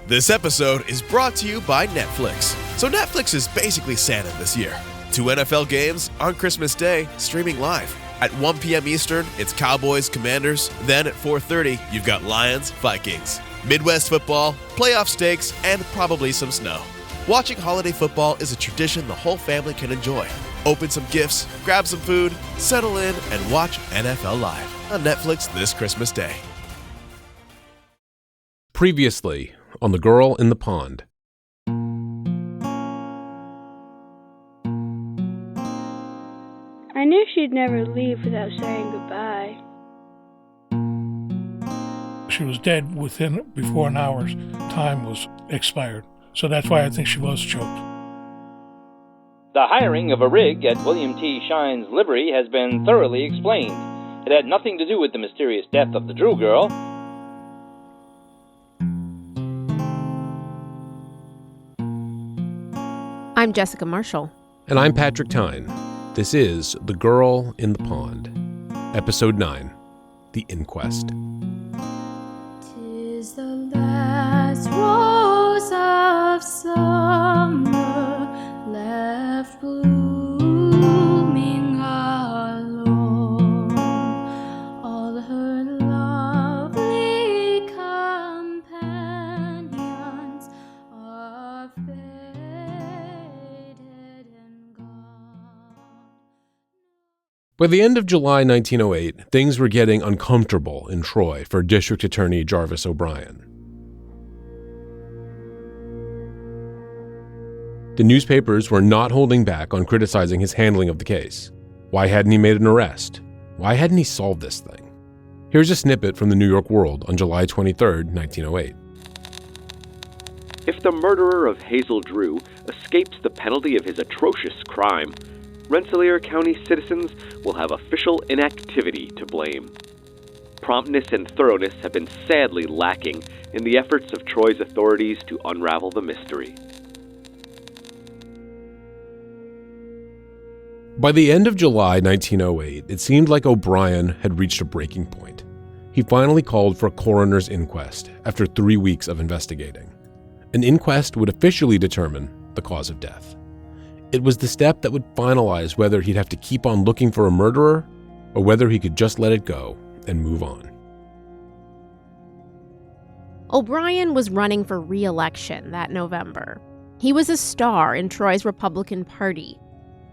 This episode is brought to you by Netflix. So Netflix is basically Santa this year. 2 NFL games on Christmas Day, streaming live. At 1 p.m. Eastern, it's Cowboys, Commanders. Then at 4:30, you've got Lions, Vikings. Midwest football, playoff stakes, and probably some snow. Watching holiday football is a tradition the whole family can enjoy. Open some gifts, grab some food, settle in, and watch NFL Live on Netflix this Christmas Day. Previously on The Girl in the Pond. I knew she'd never leave without saying goodbye. She was dead before an hour's time was expired. So that's why I think she was choked. The hiring of a rig at William T. Shine's livery has been thoroughly explained. It had nothing to do with the mysterious death of the Drew girl. I'm Jessica Marshall. And I'm Patrick Tyne. This is The Girl in the Pond, Episode 9, The Inquest. 'Tis the last rose of summer left blooming alone. All her lovely companions are faded and gone. By the end of July 1908, things were getting uncomfortable in Troy for District Attorney Jarvis O'Brien. The newspapers were not holding back on criticizing his handling of the case. Why hadn't he made an arrest? Why hadn't he solved this thing? Here's a snippet from the New York World on July 23, 1908. If the murderer of Hazel Drew escapes the penalty of his atrocious crime, Rensselaer County citizens will have official inactivity to blame. Promptness and thoroughness have been sadly lacking in the efforts of Troy's authorities to unravel the mystery. By the end of July 1908, it seemed like O'Brien had reached a breaking point. He finally called for a coroner's inquest after 3 weeks of investigating. An inquest would officially determine the cause of death. It was the step that would finalize whether he'd have to keep on looking for a murderer or whether he could just let it go and move on. O'Brien was running for re-election that November. He was a star in Troy's Republican Party,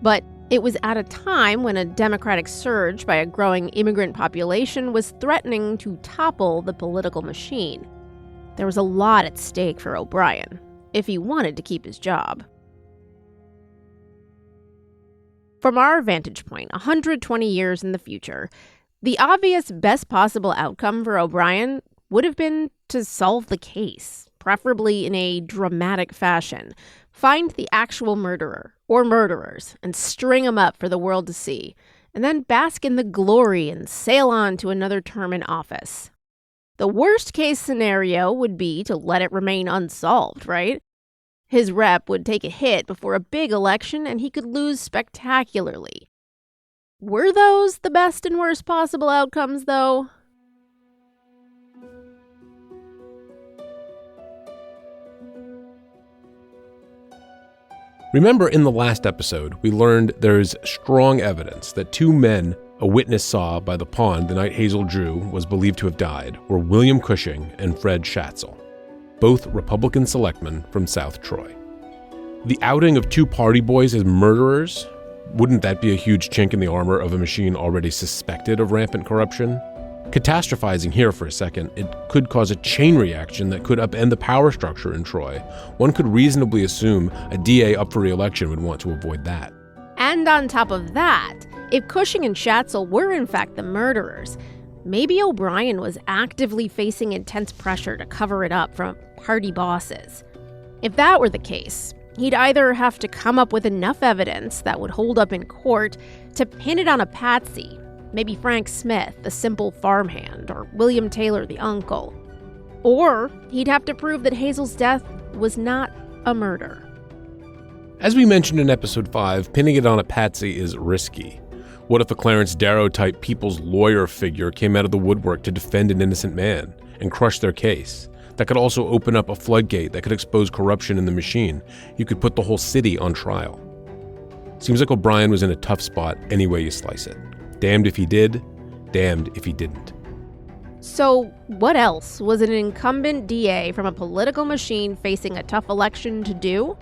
but it was at a time when a Democratic surge by a growing immigrant population was threatening to topple the political machine. There was a lot at stake for O'Brien, if he wanted to keep his job. From our vantage point, 120 years in the future, the obvious best possible outcome for O'Brien would have been to solve the case, preferably in a dramatic fashion. Find the actual murderer or murderers and string them up for the world to see, and then bask in the glory and sail on to another term in office. The worst case scenario would be to let it remain unsolved, right? His rep would take a hit before a big election and he could lose spectacularly. Were those the best and worst possible outcomes, though? Remember, in the last episode, we learned there's strong evidence that 2 men a witness saw by the pond the night Hazel Drew was believed to have died were William Cushing and Fred Schatzel, both Republican selectmen from South Troy. The outing of 2 party boys as murderers, wouldn't that be a huge chink in the armor of a machine already suspected of rampant corruption? Catastrophizing here for a second, it could cause a chain reaction that could upend the power structure in Troy. One could reasonably assume a DA up for re-election would want to avoid that. And on top of that, if Cushing and Schatzel were in fact the murderers, maybe O'Brien was actively facing intense pressure to cover it up from party bosses. If that were the case, he'd either have to come up with enough evidence that would hold up in court to pin it on a patsy, maybe Frank Smith, the simple farmhand, or William Taylor, the uncle. Or he'd have to prove that Hazel's death was not a murder. As we mentioned in episode 5, pinning it on a patsy is risky. What if a Clarence Darrow-type people's lawyer figure came out of the woodwork to defend an innocent man and crush their case? That could also open up a floodgate that could expose corruption in the machine. You could put the whole city on trial. Seems like O'Brien was in a tough spot any way you slice it. Damned if he did, damned if he didn't. So what else was an incumbent DA from a political machine facing a tough election to do?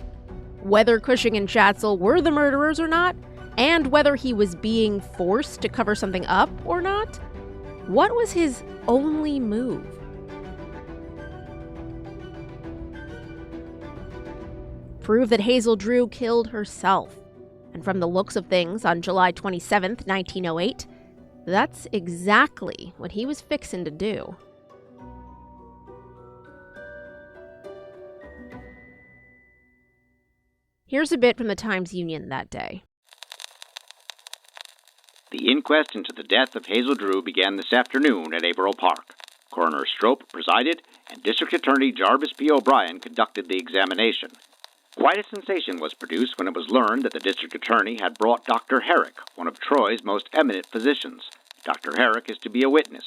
Whether Cushing and Schatzel were the murderers or not, and whether he was being forced to cover something up or not? What was his only move? Prove that Hazel Drew killed herself. And from the looks of things, on July 27th, 1908, that's exactly what he was fixin' to do. Here's a bit from the Times-Union that day. The inquest into the death of Hazel Drew began this afternoon at Averill Park. Coroner Strope presided, and District Attorney Jarvis P. O'Brien conducted the examination. Quite a sensation was produced when it was learned that the district attorney had brought Dr. Herrick, one of Troy's most eminent physicians. Dr. Herrick is to be a witness.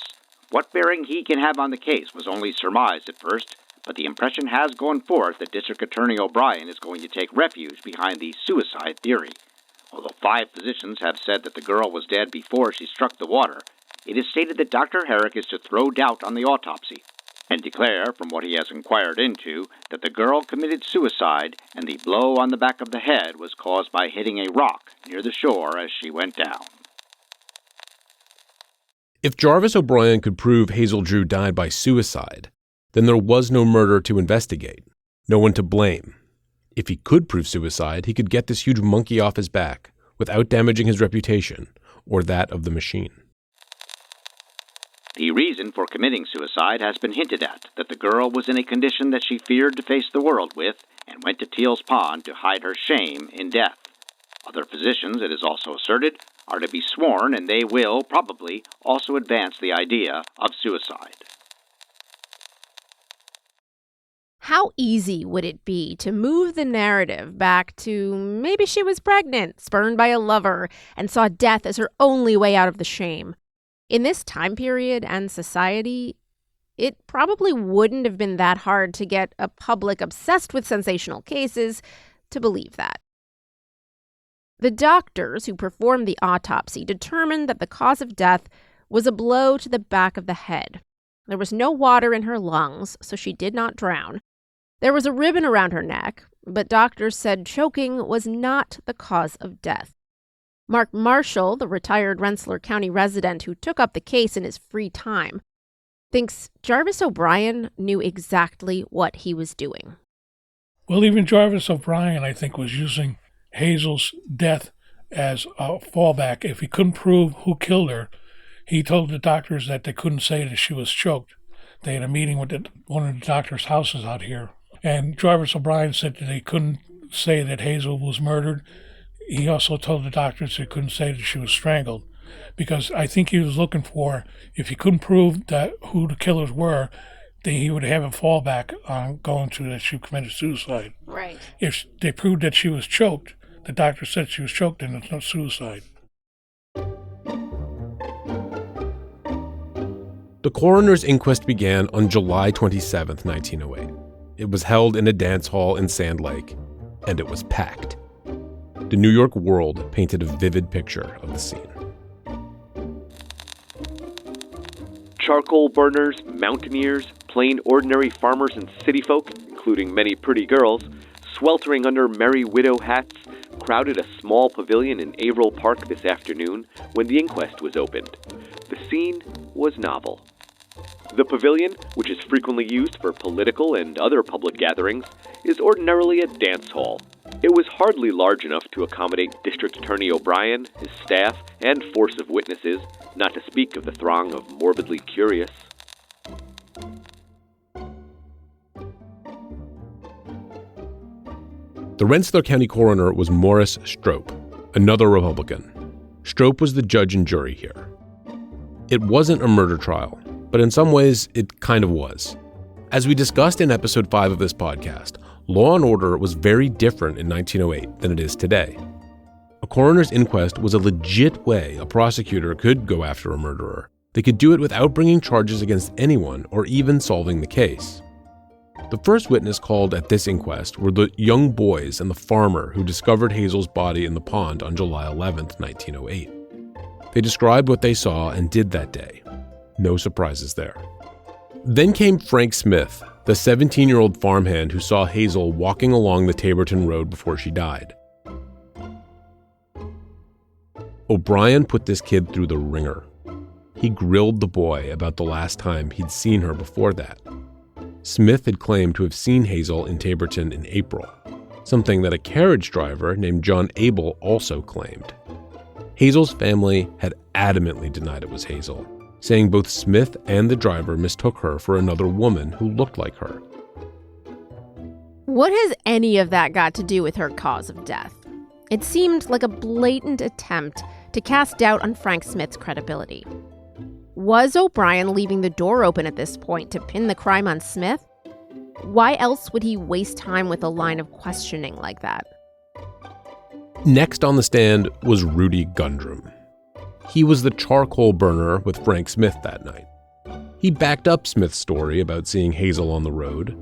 What bearing he can have on the case was only surmised at first, but the impression has gone forth that District Attorney O'Brien is going to take refuge behind the suicide theory. Although 5 physicians have said that the girl was dead before she struck the water, it is stated that Dr. Herrick is to throw doubt on the autopsy and declare, from what he has inquired into, that the girl committed suicide and the blow on the back of the head was caused by hitting a rock near the shore as she went down. If Jarvis O'Brien could prove Hazel Drew died by suicide, then there was no murder to investigate, no one to blame. If he could prove suicide, he could get this huge monkey off his back without damaging his reputation or that of the machine. The reason for committing suicide has been hinted at, that the girl was in a condition that she feared to face the world with and went to Teal's Pond to hide her shame in death. Other physicians, it is also asserted, are to be sworn, and they will, probably, also advance the idea of suicide. How easy would it be to move the narrative back to maybe she was pregnant, spurned by a lover, and saw death as her only way out of the shame? In this time period and society, it probably wouldn't have been that hard to get a public obsessed with sensational cases to believe that. The doctors who performed the autopsy determined that the cause of death was a blow to the back of the head. There was no water in her lungs, so she did not drown. There was a ribbon around her neck, but doctors said choking was not the cause of death. Mark Marshall, the retired Rensselaer County resident who took up the case in his free time, thinks Jarvis O'Brien knew exactly what he was doing. Well, even Jarvis O'Brien, I think, was using Hazel's death as a fallback. If he couldn't prove who killed her, he told the doctors that they couldn't say that she was choked. They had a meeting with one of the doctors' houses out here, and Jarvis O'Brien said that they couldn't say that Hazel was murdered. He also told the doctors they couldn't say that she was strangled, because I think he was looking for, if he couldn't prove that who the killers were, then he would have a fallback on going to that she committed suicide. Right. If they proved that she was choked, the doctor said she was choked, and it's no suicide. The coroner's inquest began on July 27, 1908. It was held in a dance hall in Sand Lake, and it was packed. The New York World painted a vivid picture of the scene. Charcoal burners, mountaineers, plain ordinary farmers and city folk, including many pretty girls, sweltering under merry widow hats, crowded a small pavilion in Averill Park this afternoon when the inquest was opened. The scene was novel. The pavilion, which is frequently used for political and other public gatherings, is ordinarily a dance hall. It was hardly large enough to accommodate District Attorney O'Brien, his staff, and force of witnesses, not to speak of the throng of morbidly curious. The Rensselaer County coroner was Morris Strope, another Republican. Strope was the judge and jury here. It wasn't a murder trial, but in some ways, it kind of was. As we discussed in episode 5 of this podcast, law and order was very different in 1908 than it is today. A coroner's inquest was a legit way a prosecutor could go after a murderer. They could do it without bringing charges against anyone or even solving the case. The first witness called at this inquest were the young boys and the farmer who discovered Hazel's body in the pond on July 11, 1908. They described what they saw and did that day. No surprises there. Then came Frank Smith, the 17-year-old farmhand who saw Hazel walking along the Taborton Road before she died. O'Brien put this kid through the ringer. He grilled the boy about the last time he'd seen her before that. Smith had claimed to have seen Hazel in Taborton in April, something that a carriage driver named John Abel also claimed. Hazel's family had adamantly denied it was Hazel, saying both Smith and the driver mistook her for another woman who looked like her. What has any of that got to do with her cause of death? It seemed like a blatant attempt to cast doubt on Frank Smith's credibility. Was O'Brien leaving the door open at this point to pin the crime on Smith? Why else would he waste time with a line of questioning like that? Next on the stand was Rudy Gundrum. He was the charcoal burner with Frank Smith that night. He backed up Smith's story about seeing Hazel on the road.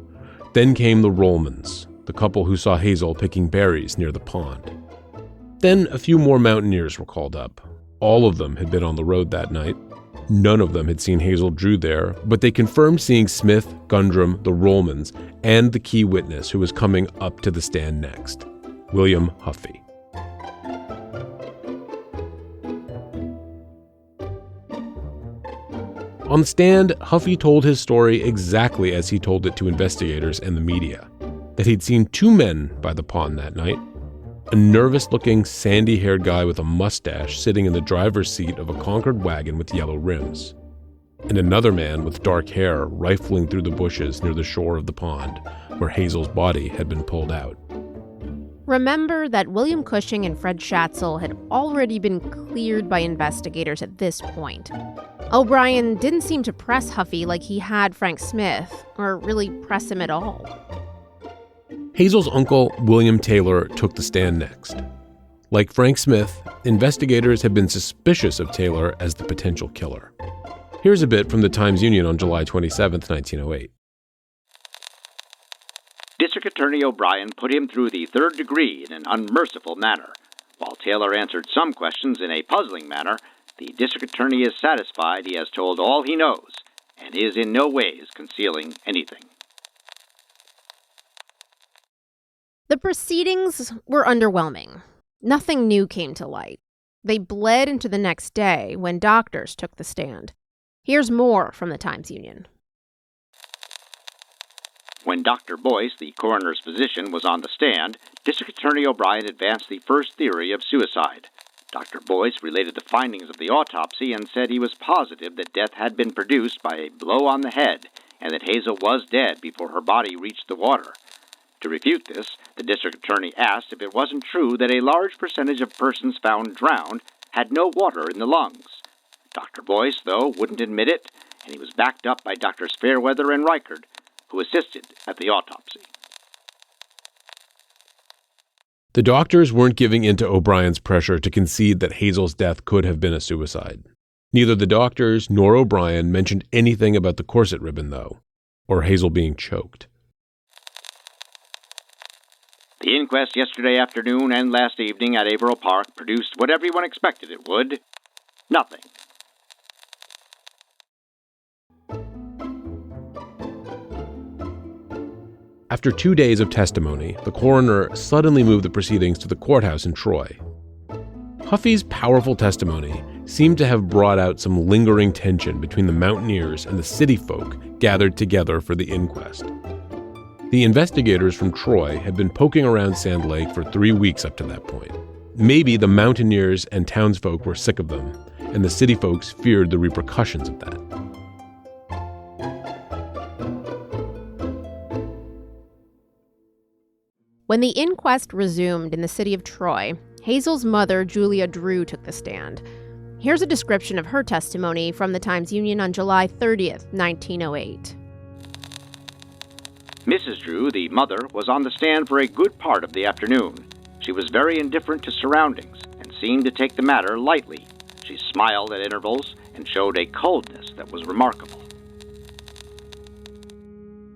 Then came the Rollmans, the couple who saw Hazel picking berries near the pond. Then a few more mountaineers were called up. All of them had been on the road that night. None of them had seen Hazel Drew there, but they confirmed seeing Smith, Gundrum, the Rollmans, and the key witness who was coming up to the stand next, William Huffey. On the stand, Huffey told his story exactly as he told it to investigators and the media, that he'd seen two men by the pond that night, a nervous-looking, sandy-haired guy with a mustache sitting in the driver's seat of a Concord wagon with yellow rims, and another man with dark hair rifling through the bushes near the shore of the pond, where Hazel's body had been pulled out. Remember that William Cushing and Fred Schatzel had already been cleared by investigators at this point. O'Brien didn't seem to press Huffey like he had Frank Smith, or really press him at all. Hazel's uncle, William Taylor, took the stand next. Like Frank Smith, investigators had been suspicious of Taylor as the potential killer. Here's a bit from the Times-Union on July 27, 1908. District Attorney O'Brien put him through the third degree in an unmerciful manner. While Taylor answered some questions in a puzzling manner, the district attorney is satisfied he has told all he knows and is in no ways concealing anything. The proceedings were underwhelming. Nothing new came to light. They bled into the next day when doctors took the stand. Here's more from the Times-Union. When Dr. Boyce, the coroner's physician, was on the stand, District Attorney O'Brien advanced the first theory of suicide. Dr. Boyce related the findings of the autopsy and said he was positive that death had been produced by a blow on the head and that Hazel was dead before her body reached the water. To refute this, the district attorney asked if it wasn't true that a large percentage of persons found drowned had no water in the lungs. Dr. Boyce, though, wouldn't admit it, and he was backed up by Drs. Fairweather and Reichard, who assisted at the autopsy. The doctors weren't giving in to O'Brien's pressure to concede that Hazel's death could have been a suicide. Neither the doctors nor O'Brien mentioned anything about the corset ribbon, though, or Hazel being choked. The inquest yesterday afternoon and last evening at Averill Park produced what everyone expected it would. Nothing. After 2 days of testimony, the coroner suddenly moved the proceedings to the courthouse in Troy. Huffey's powerful testimony seemed to have brought out some lingering tension between the mountaineers and the city folk gathered together for the inquest. The investigators from Troy had been poking around Sand Lake for 3 weeks up to that point. Maybe the mountaineers and townsfolk were sick of them, and the city folks feared the repercussions of that. When the inquest resumed in the city of Troy, Hazel's mother, Julia Drew, took the stand. Here's a description of her testimony from the Times-Union on July 30th, 1908. Mrs. Drew, the mother, was on the stand for a good part of the afternoon. She was very indifferent to surroundings and seemed to take the matter lightly. She smiled at intervals and showed a coldness that was remarkable.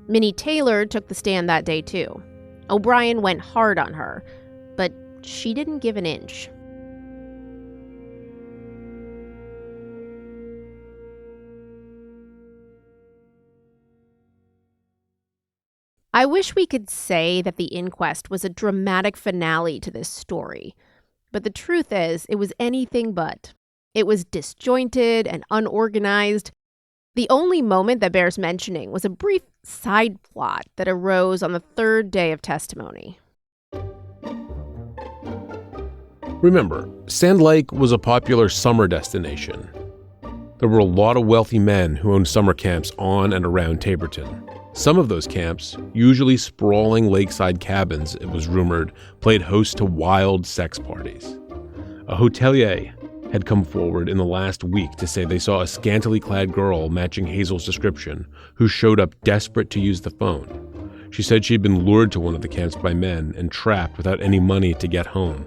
Minnie Taylor took the stand that day too. O'Brien went hard on her, but she didn't give an inch. I wish we could say that the inquest was a dramatic finale to this story, but the truth is, it was anything but. It was disjointed and unorganized. The only moment that bears mentioning was a brief side plot that arose on the third day of testimony. Remember, Sand Lake was a popular summer destination. There were a lot of wealthy men who owned summer camps on and around Taborton. Some of those camps, usually sprawling lakeside cabins, it was rumored, played host to wild sex parties. A hotelier had come forward in the last week to say they saw a scantily clad girl matching Hazel's description who showed up desperate to use the phone. She said she'd been lured to one of the camps by men and trapped without any money to get home.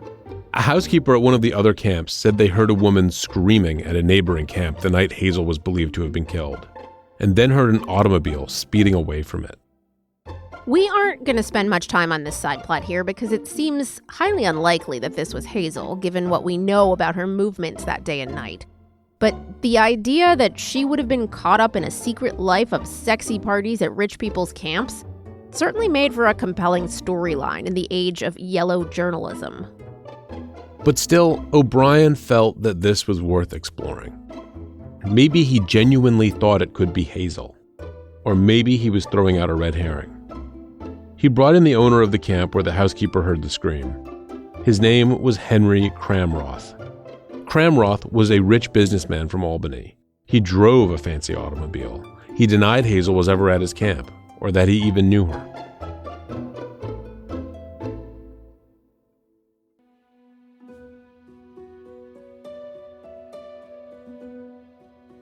A housekeeper at one of the other camps said they heard a woman screaming at a neighboring camp the night Hazel was believed to have been killed, and then heard an automobile speeding away from it. We aren't going to spend much time on this side plot here because it seems highly unlikely that this was Hazel, given what we know about her movements that day and night. But the idea that she would have been caught up in a secret life of sexy parties at rich people's camps certainly made for a compelling storyline in the age of yellow journalism. But still, O'Brien felt that this was worth exploring. Maybe he genuinely thought it could be Hazel. Or maybe he was throwing out a red herring. He brought in the owner of the camp where the housekeeper heard the scream. His name was Henry Cramroth. Cramroth was a rich businessman from Albany. He drove a fancy automobile. He denied Hazel was ever at his camp, or that he even knew her.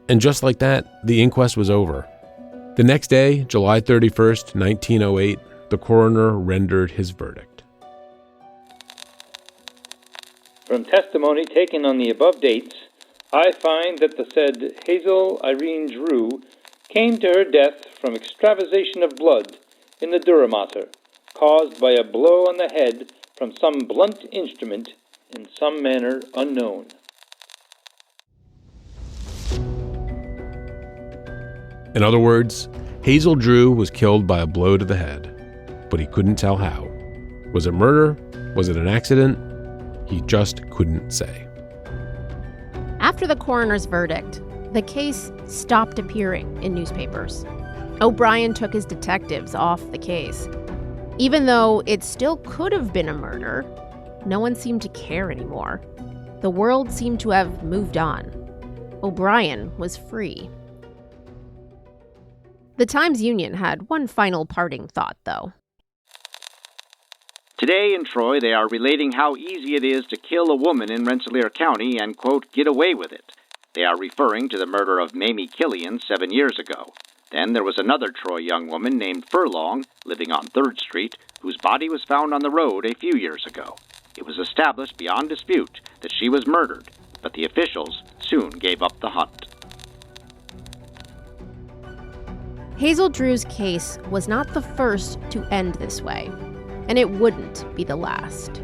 And just like that, the inquest was over. The next day, July 31st, 1908, the coroner rendered his verdict. From testimony taken on the above dates, I find that the said Hazel Irene Drew came to her death from extravasation of blood in the dura mater, caused by a blow on the head from some blunt instrument in some manner unknown. In other words, Hazel Drew was killed by a blow to the head, but he couldn't tell how. Was it murder? Was it an accident? He just couldn't say. After the coroner's verdict, the case stopped appearing in newspapers. O'Brien took his detectives off the case. Even though it still could have been a murder, no one seemed to care anymore. The world seemed to have moved on. O'Brien was free. The Times-Union had one final parting thought, though. Today in Troy, they are relating how easy it is to kill a woman in Rensselaer County and, quote, get away with it. They are referring to the murder of Mamie Killian 7 years ago. Then there was another Troy young woman named Furlong, living on 3rd Street, whose body was found on the road a few years ago. It was established beyond dispute that she was murdered, but the officials soon gave up the hunt. Hazel Drew's case was not the first to end this way, and it wouldn't be the last.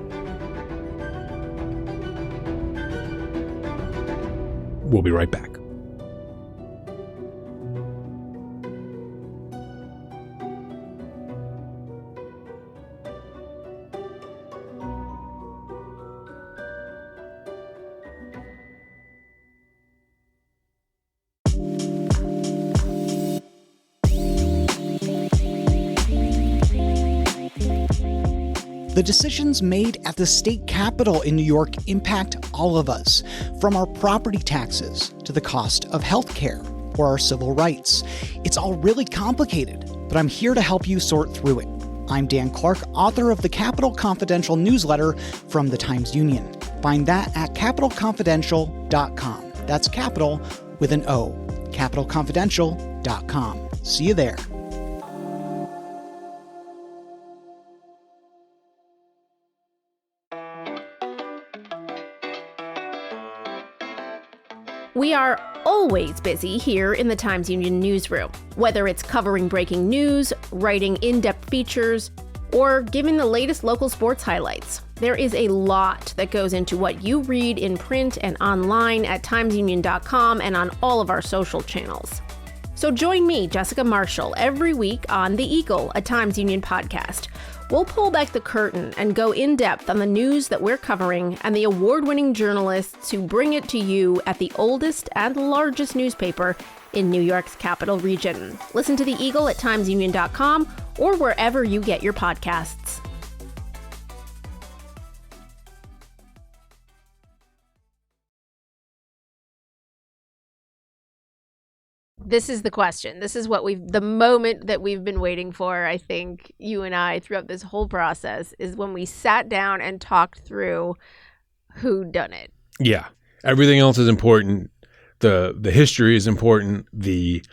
We'll be right back. The decisions made at the state capitol in New York impact all of us, from our property taxes to the cost of health care or our civil rights. It's all really complicated, but I'm here to help you sort through it. I'm Dan Clark, author of the Capitol Confidential newsletter from the Times-Union. Find that at capitalconfidential.com. That's capital with an O. capitalconfidential.com. See you there. We are always busy here in the Times-Union newsroom, whether it's covering breaking news, writing in-depth features, or giving the latest local sports highlights. There is a lot that goes into what you read in print and online at timesunion.com and on all of our social channels. So join me, Jessica Marshall, every week on The Eagle, a Times-Union podcast. We'll pull back the curtain and go in-depth on the news that we're covering and the award-winning journalists who bring it to you at the oldest and largest newspaper in New York's capital region. Listen to The Eagle at timesunion.com or wherever you get your podcasts. This is the question. This is the moment that we've been waiting for, I think, you and I, throughout this whole process, is when we sat down and talked through who done it. Yeah. Everything else is important. The history is important. The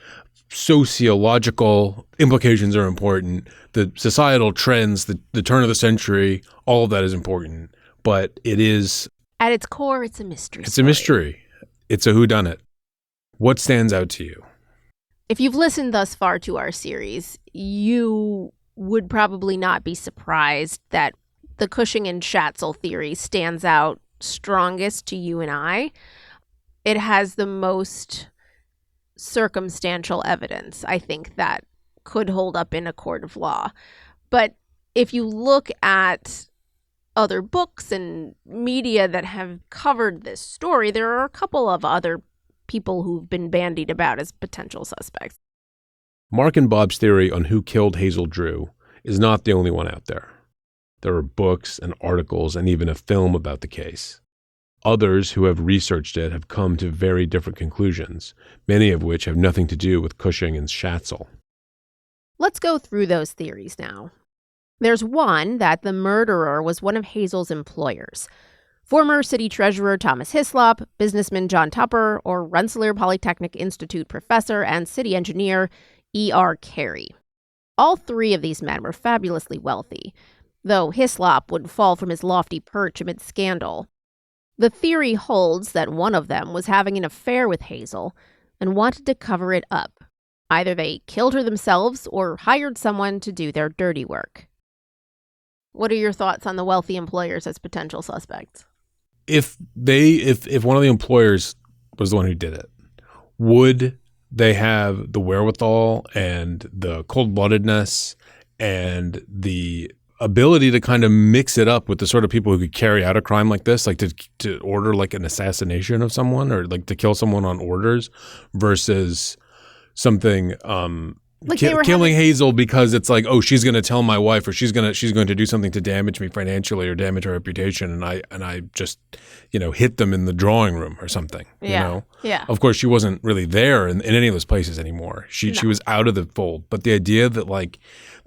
sociological implications are important. The societal trends, the turn of the century, all of that is important. But it is... At its core, it's a mystery. It's a mystery. It's a whodunit. What stands out to you? If you've listened thus far to our series, you would probably not be surprised that the Cushing and Schatzel theory stands out strongest to you and I. It has the most circumstantial evidence, I think, that could hold up in a court of law. But if you look at other books and media that have covered this story, there are a couple of other people who've been bandied about as potential suspects. Mark and Bob's theory on who killed Hazel Drew is not the only one out there. There are books and articles and even a film about the case. Others who have researched it have come to very different conclusions, many of which have nothing to do with Cushing and Schatzel. Let's go through those theories now. There's one that the murderer was one of Hazel's employers. Former city treasurer Thomas Hislop, businessman John Tupper, or Rensselaer Polytechnic Institute professor and city engineer E.R. Carey. All three of these men were fabulously wealthy, though Hislop would fall from his lofty perch amid scandal. The theory holds that one of them was having an affair with Hazel and wanted to cover it up. Either they killed her themselves or hired someone to do their dirty work. What are your thoughts on the wealthy employers as potential suspects? If one of the employers was the one who did it, would they have the wherewithal and the cold-bloodedness and the ability to kind of mix it up with the sort of people who could carry out a crime like this, like to order like an assassination of someone or like to kill someone on orders versus something killing Hazel because it's like, oh, she's going to tell my wife or she's going to do something to damage me financially or damage her reputation, and I just hit them in the drawing room or something. Yeah. Of course, she wasn't really there in any of those places anymore. She was out of the fold. But the idea that like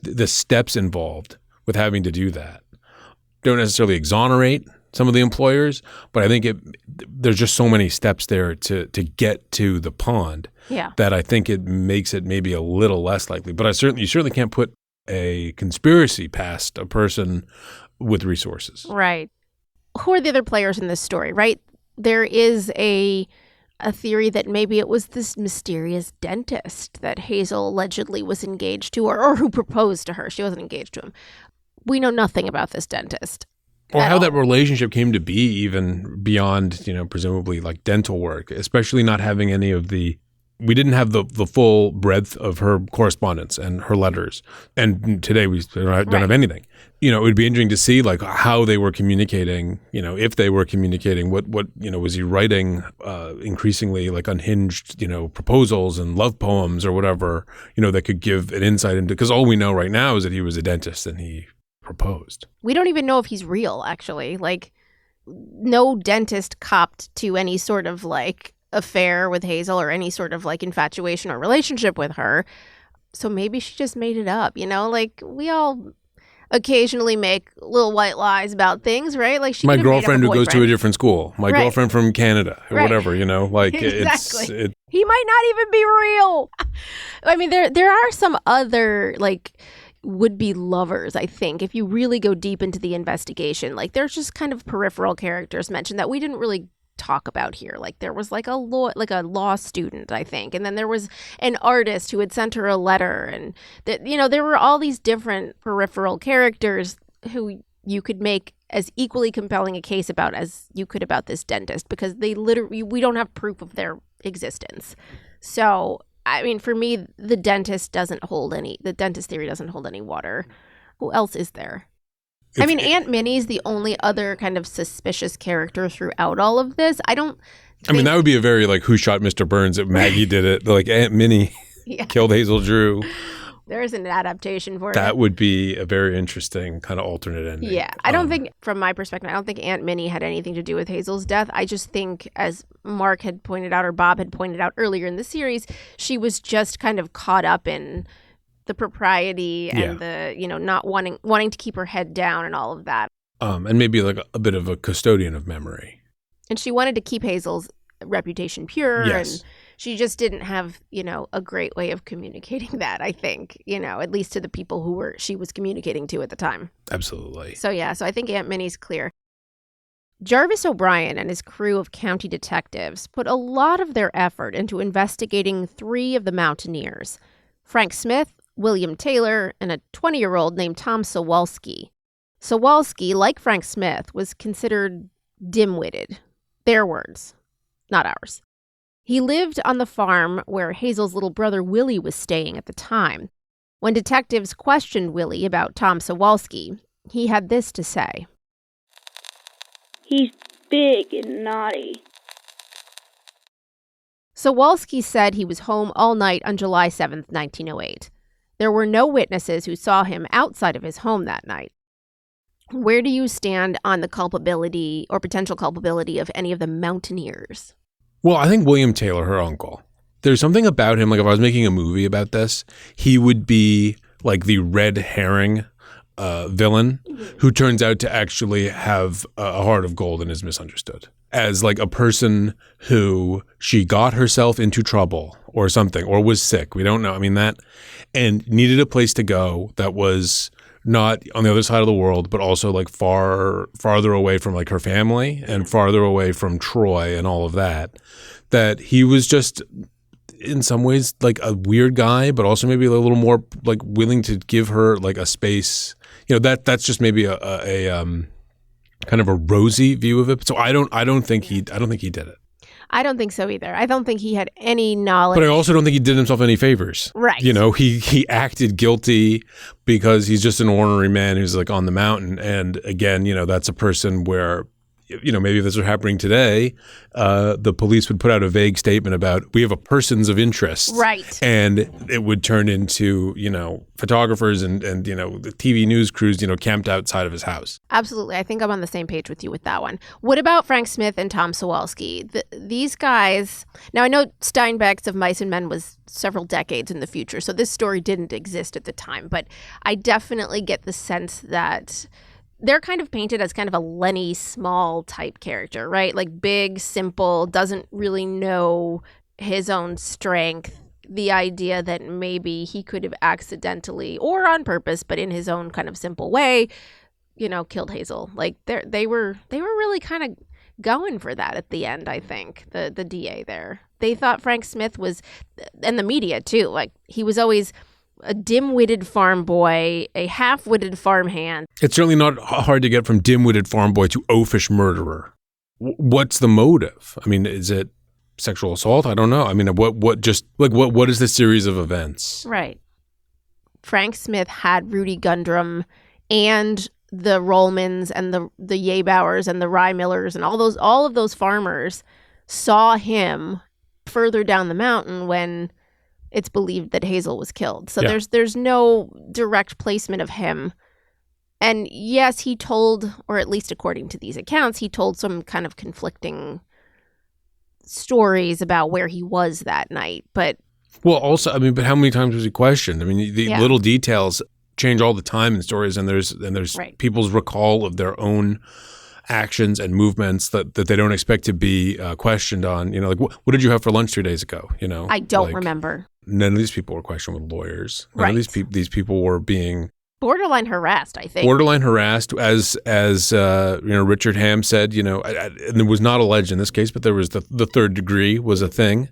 the steps involved with having to do that don't necessarily exonerate some of the employers, but I think there's just so many steps there to get to the pond that I think it makes it maybe a little less likely. But you certainly can't put a conspiracy past a person with resources. Right. Who are the other players in this story, right? There is a theory that maybe it was this mysterious dentist that Hazel allegedly was engaged to or who proposed to her. She wasn't engaged to him. We know nothing about this dentist. Or how that relationship came to be even beyond, presumably like dental work, especially not having any of we didn't have the full breadth of her correspondence and her letters. And today we don't have anything. It would be interesting to see like how they were communicating, if they were communicating, what was he writing increasingly like unhinged, proposals and love poems or whatever, that could give an insight into, because all we know right now is that he was a dentist and he proposed. We don't even know if he's real, actually. Like, no dentist copped to any sort of like affair with Hazel or any sort of like infatuation or relationship with her. So maybe she just made it up, like we all occasionally make little white lies about things, right? Like my girlfriend who goes to a different school, my girlfriend from Canada or whatever, like exactly. He might not even be real. I mean, there are some other like would-be lovers, I think, if you really go deep into the investigation. Like there's just kind of peripheral characters mentioned that we didn't really talk about here. Like there was like a law student, I think, and then there was an artist who had sent her a letter, and that, you know, there were all these different peripheral characters who you could make as equally compelling a case about as you could about this dentist, because we don't have proof of their existence. So, I mean, for me, the dentist theory doesn't hold any water. Who else is there? I mean, Aunt Minnie's the only other kind of suspicious character throughout all of this. I mean, that would be a very, like, who shot Mr. Burns if Maggie did it. Like, Aunt Minnie killed Hazel Drew. There's an adaptation for it. That would be a very interesting kind of alternate ending. Yeah. I don't think, from my perspective, I don't think Aunt Minnie had anything to do with Hazel's death. I just think, as Mark had pointed out, or Bob had pointed out earlier in the series, she was just kind of caught up in the propriety and the, you know, not wanting to keep her head down and all of that. And maybe like a bit of a custodian of memory. And she wanted to keep Hazel's reputation pure. Yes. And she just didn't have, you know, a great way of communicating that, I think, you know, at least to the people who she was communicating to at the time. Absolutely. So I think Aunt Minnie's clear. Jarvis O'Brien and his crew of county detectives put a lot of their effort into investigating 3 of the mountaineers: Frank Smith, William Taylor, and a 20-year-old named Tom Sawalski. Sawalski, like Frank Smith, was considered dim-witted. Their words, not ours. He lived on the farm where Hazel's little brother Willie was staying at the time. When detectives questioned Willie about Tom Sawalski, he had this to say. He's big and naughty. Sawalski said he was home all night on July 7th, 1908. There were no witnesses who saw him outside of his home that night. Where do you stand on the culpability or potential culpability of any of the mountaineers? Well, I think William Taylor, her uncle, there's something about him, like if I was making a movie about this, he would be like the red herring villain who turns out to actually have a heart of gold and is misunderstood as like a person who she got herself into trouble or something, or was sick. We don't know. I mean, that, and needed a place to go that was not on the other side of the world, but also like farther away from like her family and farther away from Troy and all of that, that he was just in some ways like a weird guy, but also maybe a little more like willing to give her like a space. You know, that's just maybe a kind of a rosy view of it. So I don't think he did it. I don't think so either. I don't think he had any knowledge. But I also don't think he did himself any favors. Right. You know, he acted guilty because he's just an ordinary man who's like on the mountain. And again, you know, that's a person where, you know, maybe if this were happening today, the police would put out a vague statement about, we have a persons of interest. Right. And it would turn into, you know, photographers and you know, the TV news crews, you know, camped outside of his house. Absolutely. I think I'm on the same page with you with that one. What about Frank Smith and Tom Sawalski? These guys, now I know Steinbeck's Of Mice and Men was several decades in the future, so this story didn't exist at the time, but I definitely get the sense that they're kind of painted as kind of a Lenny Small type character, right? Like big, simple, doesn't really know his own strength. The idea that maybe he could have accidentally or on purpose, but in his own kind of simple way, you know, killed Hazel. Like they were really kind of going for that at the end, I think, the DA there. They thought Frank Smith was, and the media too, like he was always a dim-witted farm boy, a half-witted farmhand. It's certainly not hard to get from dim-witted farm boy to oafish murderer. What's the motive? I mean, is it sexual assault? I don't know. I mean, what is the series of events? Right. Frank Smith had Rudy Gundrum and the Rollmans and the Yabauers and the Rye Millers and all of those farmers saw him further down the mountain when it's believed that Hazel was killed. So there's no direct placement of him. And yes, he told, or at least according to these accounts, he told some kind of conflicting stories about where he was that night. But well, also, I mean, but how many times was he questioned? I mean, the little details change all the time in stories, and there's right. People's recall of their own actions and movements that they don't expect to be questioned on. You know, like what did you have for lunch 2 days ago? You know, I don't remember. None of these people were questioned with lawyers. None right. of these people were being Borderline harassed, I think. Borderline harassed, as Richard Ham said, and it was not alleged in this case, but there was the third degree was a thing.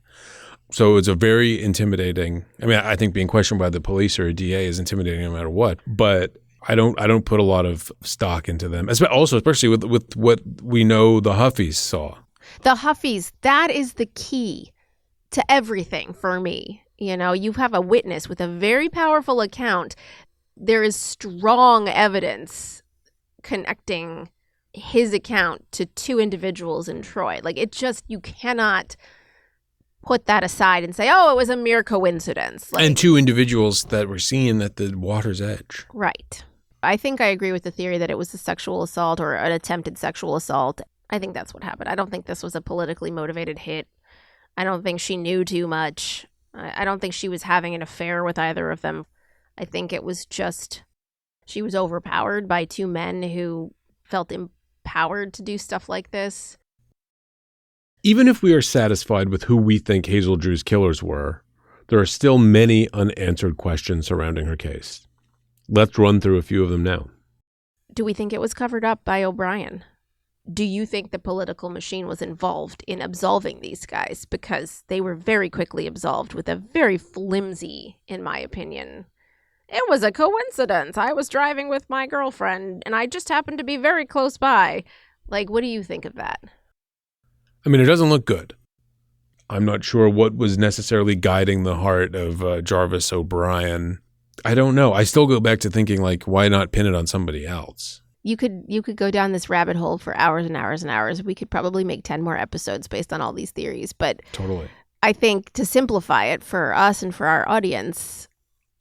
So it's a very intimidating. I mean, I think being questioned by the police or a DA is intimidating no matter what. But I don't put a lot of stock into them. Especially with what we know the Huffies saw. The Huffies, that is the key to everything for me. You have a witness with a very powerful account. There is strong evidence connecting his account to two individuals in Troy. You cannot put that aside and say, oh, it was a mere coincidence. And two individuals that were seen at the water's edge. Right. I think I agree with the theory that it was a sexual assault or an attempted sexual assault. I think that's what happened. I don't think this was a politically motivated hit. I don't think she knew too much. I don't think she was having an affair with either of them. I think it was just she was overpowered by two men who felt empowered to do stuff like this. Even if we are satisfied with who we think Hazel Drew's killers were, there are still many unanswered questions surrounding her case. Let's run through a few of them now. Do we think it was covered up by O'Brien? Do you think the political machine was involved in absolving these guys? Because they were very quickly absolved with a very flimsy, in my opinion, it was a coincidence. I was driving with my girlfriend and I just happened to be very close by. What do you think of that? I mean, it doesn't look good. I'm not sure what was necessarily guiding the heart of Jarvis O'Brien. I don't know. I still go back to thinking, why not pin it on somebody else? You could go down this rabbit hole for hours and hours and hours. We could probably make 10 more episodes based on all these theories. But totally. I think to simplify it for us and for our audience,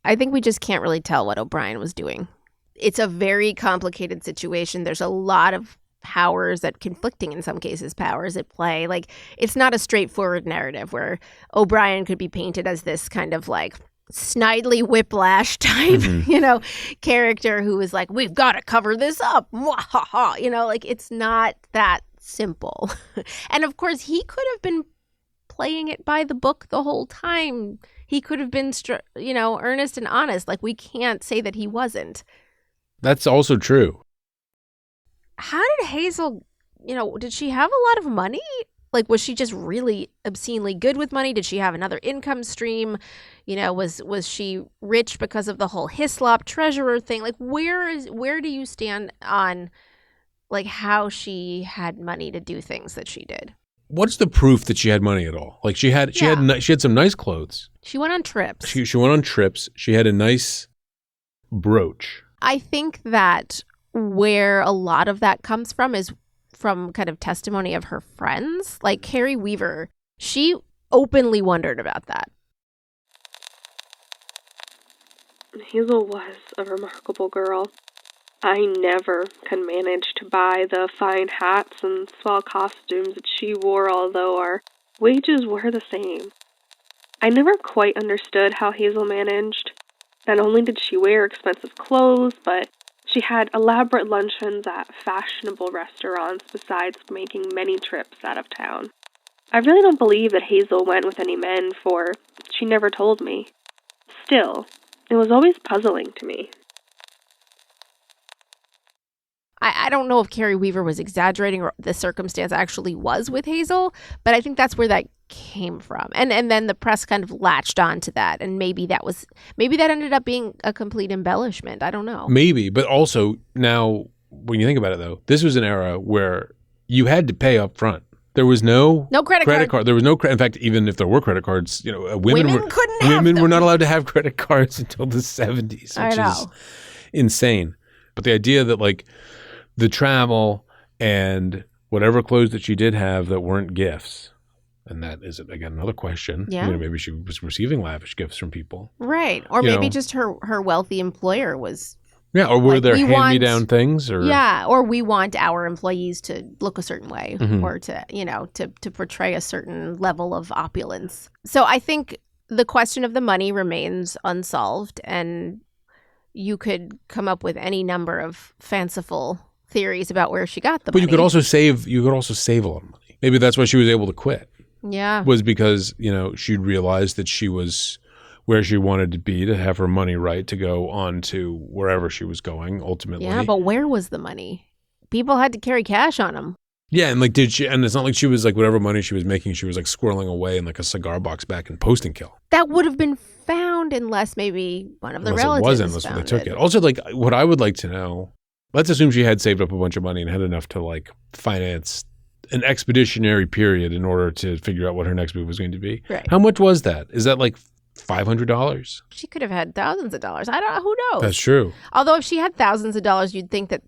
I think we just can't really tell what O'Brien was doing. It's a very complicated situation. There's a lot of powers conflicting in some cases powers at play. It's not a straightforward narrative where O'Brien could be painted as this kind of snidely whiplash type, character who is we've got to cover this up. It's not that simple. And of course, he could have been playing it by the book the whole time. He could have been, earnest and honest. We can't say that he wasn't. That's also true. How did Hazel, did she have a lot of money? Was she just really obscenely good with money? Did she have another income stream? Was she rich because of the whole Hislop treasurer thing? Where do you stand on how she had money to do things that she did? What's the proof that she had money at all? She had some nice clothes. She went on trips. She went on trips. She had a nice brooch. I think that where a lot of that comes from is from kind of testimony of her friends. Carrie Weaver, she openly wondered about that. Hazel was a remarkable girl. I never could manage to buy the fine hats and swell costumes that she wore, although our wages were the same. I never quite understood how Hazel managed. Not only did she wear expensive clothes, but she had elaborate luncheons at fashionable restaurants besides making many trips out of town. I really don't believe that Hazel went with any men, for she never told me. Still, it was always puzzling to me. I don't know if Carrie Weaver was exaggerating or the circumstance actually was with Hazel, but I think that's where that came from. And then the press kind of latched on to that, and maybe that ended up being a complete embellishment. I don't know. Maybe, but also now when you think about it though, this was an era where you had to pay up front. There was no credit card. There was no credit. In fact, even if there were credit cards, women were not allowed to have credit cards until the 70s, which is insane. But the idea that the travel and whatever clothes that she did have that weren't gifts, and that is, again, another question. Yeah. Maybe she was receiving lavish gifts from people. Right. Or maybe just her wealthy employer was. Yeah, or were there hand-me-down things? Or or we want our employees to look a certain way, or to portray a certain level of opulence. So I think the question of the money remains unsolved, and you could come up with any number of fanciful theories about where she got the money. But you could also save a lot of money. Maybe that's why she was able to quit. Yeah. Was because, she'd realized that she was where she wanted to be to have her money right to go on to wherever she was going ultimately. Yeah, but where was the money? People had to carry cash on them. Yeah, and like and it's not like she was like whatever money she was making, she was like squirreling away in like a cigar box back in Post and Kill. That would have been found unless maybe one of the relatives unless they took it. Also, like what I would like to know, let's assume she had saved up a bunch of money and had enough to like finance an expeditionary period in order to figure out what her next move was going to be. Right. How much was that? Is that like $500? She could have had thousands of dollars. I don't know. Who knows? That's true. Although if she had thousands of dollars, you'd think that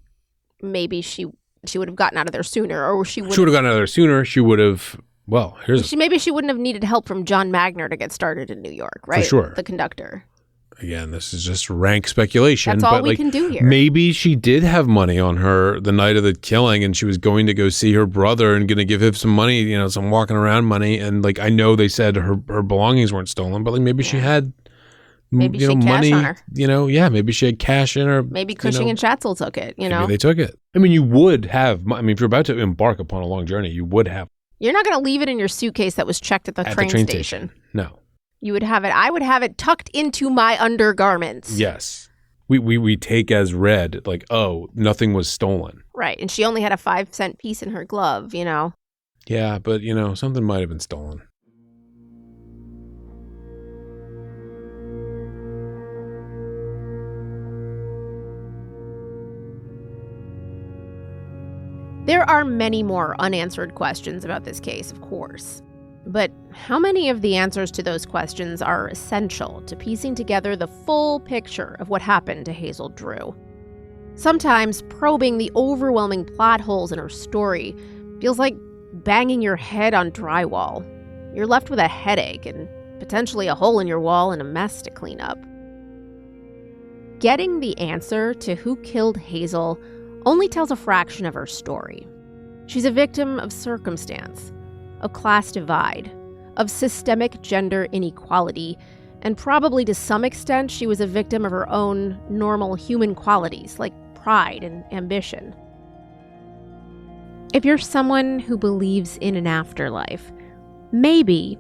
maybe she would have gotten out of there sooner, or she would have gotten out of there sooner. She would have, well, maybe she wouldn't have needed help from John Magner to get started in New York, right? For sure. The conductor. Again, this is just rank speculation. That's all but we can do here. Maybe she did have money on her the night of the killing and she was going to go see her brother and going to give him some money, you know, some walking around money. And like, I know they said her belongings weren't stolen, but like maybe she had, maybe you know, she had money, cash on her. You know, yeah, maybe she had cash in her. Maybe Cushing and Schatzel took it, you know. Maybe they took it. I mean, you would have, if you're about to embark upon a long journey, you would have. You're not going to leave it in your suitcase that was checked at the train station. No. You would have it. I would have it tucked into my undergarments. Yes. We take as read, like, oh, nothing was stolen. Right. And she only had a 5-cent piece in her glove, you know. Yeah, but, you know, something might have been stolen. There are many more unanswered questions about this case, of course. But how many of the answers to those questions are essential to piecing together the full picture of what happened to Hazel Drew? Sometimes probing the overwhelming plot holes in her story feels like banging your head on drywall. You're left with a headache and potentially a hole in your wall and a mess to clean up. Getting the answer to who killed Hazel only tells a fraction of her story. She's a victim of circumstance, of class divide, of systemic gender inequality, and probably to some extent she was a victim of her own normal human qualities like pride and ambition. If you're someone who believes in an afterlife, maybe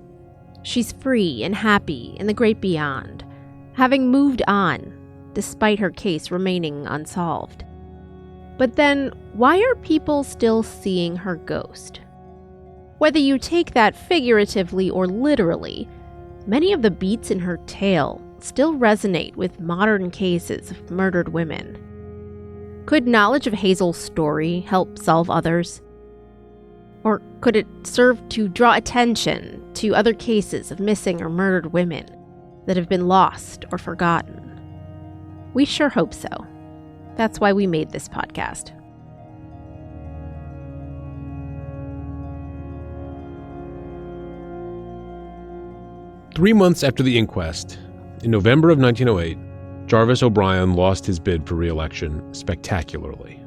she's free and happy in the great beyond, having moved on despite her case remaining unsolved. But then, why are people still seeing her ghost? Whether you take that figuratively or literally, many of the beats in her tale still resonate with modern cases of murdered women. Could knowledge of Hazel's story help solve others? Or could it serve to draw attention to other cases of missing or murdered women that have been lost or forgotten? We sure hope so. That's why we made this podcast. Three months after the inquest, in November of 1908, Jarvis O'Brien lost his bid for re-election spectacularly.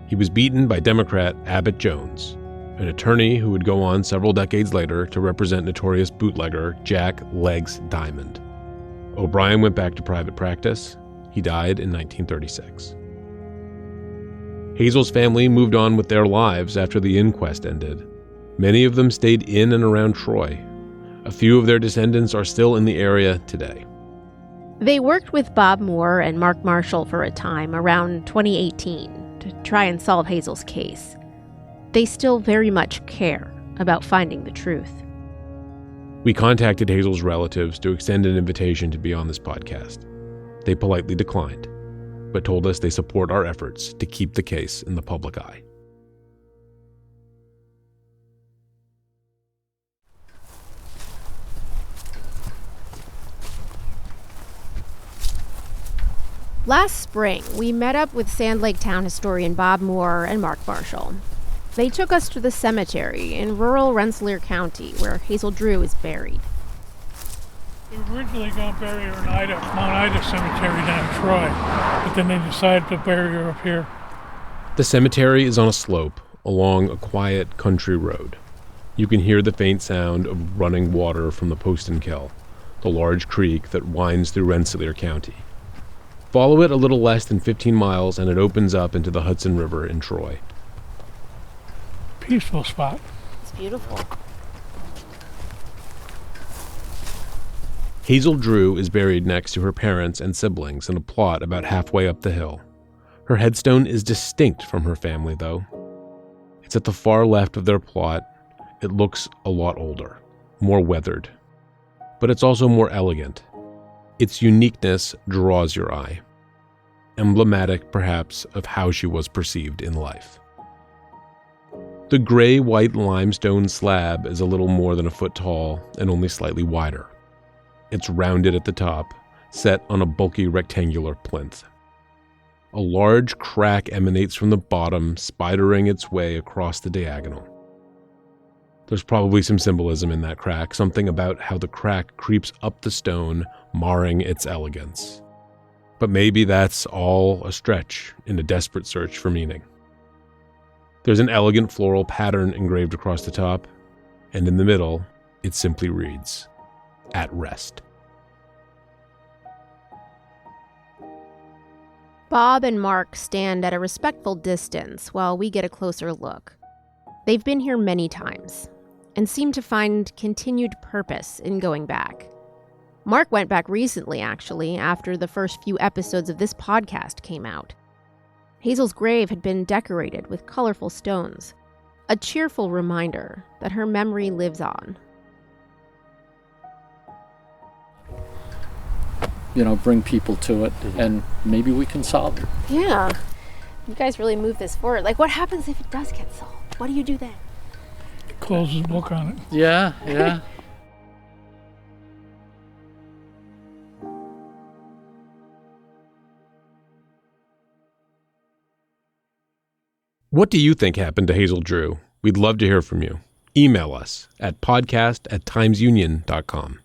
He was beaten by Democrat Abbott Jones, an attorney who would go on several decades later to represent notorious bootlegger Jack Legs Diamond. O'Brien went back to private practice. He died in 1936. Hazel's family moved on with their lives after the inquest ended. Many of them stayed in and around Troy. A few of their descendants are still in the area today. They worked with Bob Moore and Mark Marshall for a time around 2018 to try and solve Hazel's case. They still very much care about finding the truth. We contacted Hazel's relatives to extend an invitation to be on this podcast. They politely declined, but told us they support our efforts to keep the case in the public eye. Last spring, we met up with Sand Lake town historian Bob Moore and Mark Marshall. They took us to the cemetery in rural Rensselaer County where Hazel Drew is buried. They were originally going to bury her in Mount Ida Cemetery down in Troy, but then they decided to bury her up here. The cemetery is on a slope along a quiet country road. You can hear the faint sound of running water from the Post and Kill, the large creek that winds through Rensselaer County. Follow it a little less than 15 miles and it opens up into the Hudson River in Troy. Peaceful spot. It's beautiful. Hazel Drew is buried next to her parents and siblings in a plot about halfway up the hill. Her headstone is distinct from her family, though. It's at the far left of their plot. It looks a lot older, more weathered. But it's also more elegant. Its uniqueness draws your eye. Emblematic, perhaps, of how she was perceived in life. The gray-white limestone slab is a little more than a foot tall and only slightly wider. It's rounded at the top, set on a bulky rectangular plinth. A large crack emanates from the bottom, spidering its way across the diagonal. There's probably some symbolism in that crack, something about how the crack creeps up the stone, marring its elegance. But maybe that's all a stretch in a desperate search for meaning. There's an elegant floral pattern engraved across the top, and in the middle, it simply reads, "At rest." Bob and Mark stand at a respectful distance while we get a closer look. They've been here many times and seem to find continued purpose in going back. Mark went back recently, actually, after the first few episodes of this podcast came out. Hazel's grave had been decorated with colorful stones, a cheerful reminder that her memory lives on. Bring people to it, and maybe we can solve it. Yeah. You guys really move this forward. Like, what happens if it does get solved? What do you do then? Close his book on it. Yeah. What do you think happened to Hazel Drew? We'd love to hear from you. Email us at podcast@timesunion.com.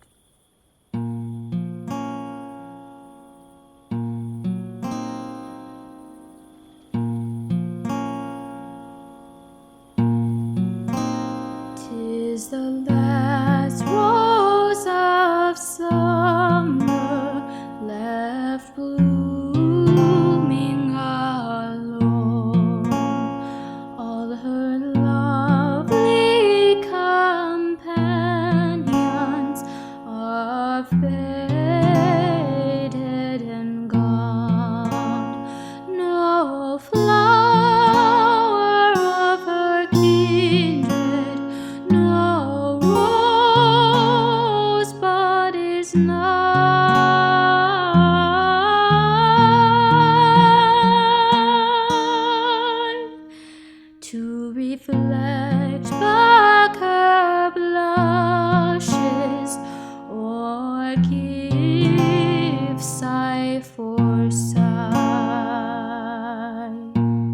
Tis the last rose of summer left blooming alone. All her lovely companions are faded and gone. No flower of her kindred, no rosebud is nigh to reflect back her blushes or give sigh for sigh.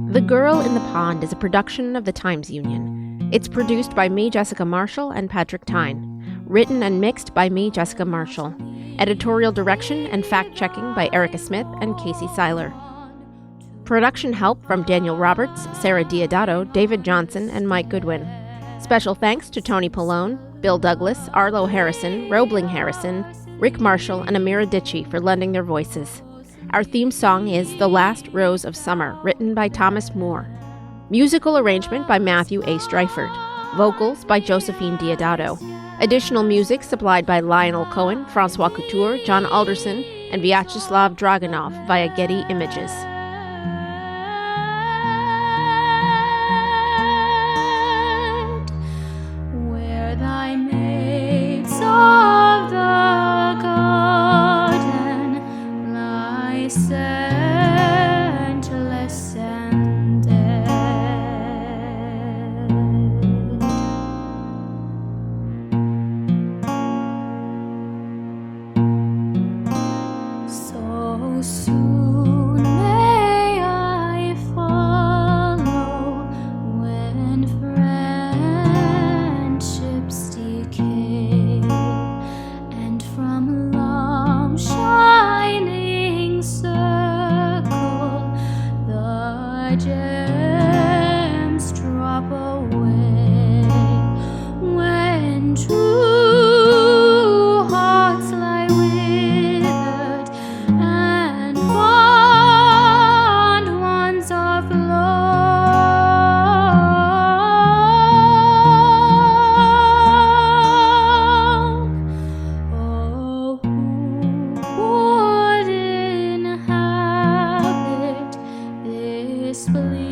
The Girl in the Pond is a production of the Times Union. It's produced by me, Jessica Marshall, and Patrick Tyne. Written and mixed by me, Jessica Marshall. Editorial direction and fact-checking by Erica Smith and Casey Seiler. Production help from Daniel Roberts, Sarah Diodato, David Johnson, and Mike Goodwin. Special thanks to Tony Pallone, Bill Douglas, Arlo Harrison, Roebling Harrison, Rick Marshall, and Amira Ditchy for lending their voices. Our theme song is The Last Rose of Summer, written by Thomas Moore. Musical arrangement by Matthew A. Streifert. Vocals by Josephine Diodato. Additional music supplied by Lionel Cohen, Francois Couture, John Alderson, and Vyacheslav Dragunov via Getty Images. Where thy maids of the garden lie scentless and dead. So soon may I follow when friendships decay, and from long shining circles disbelief.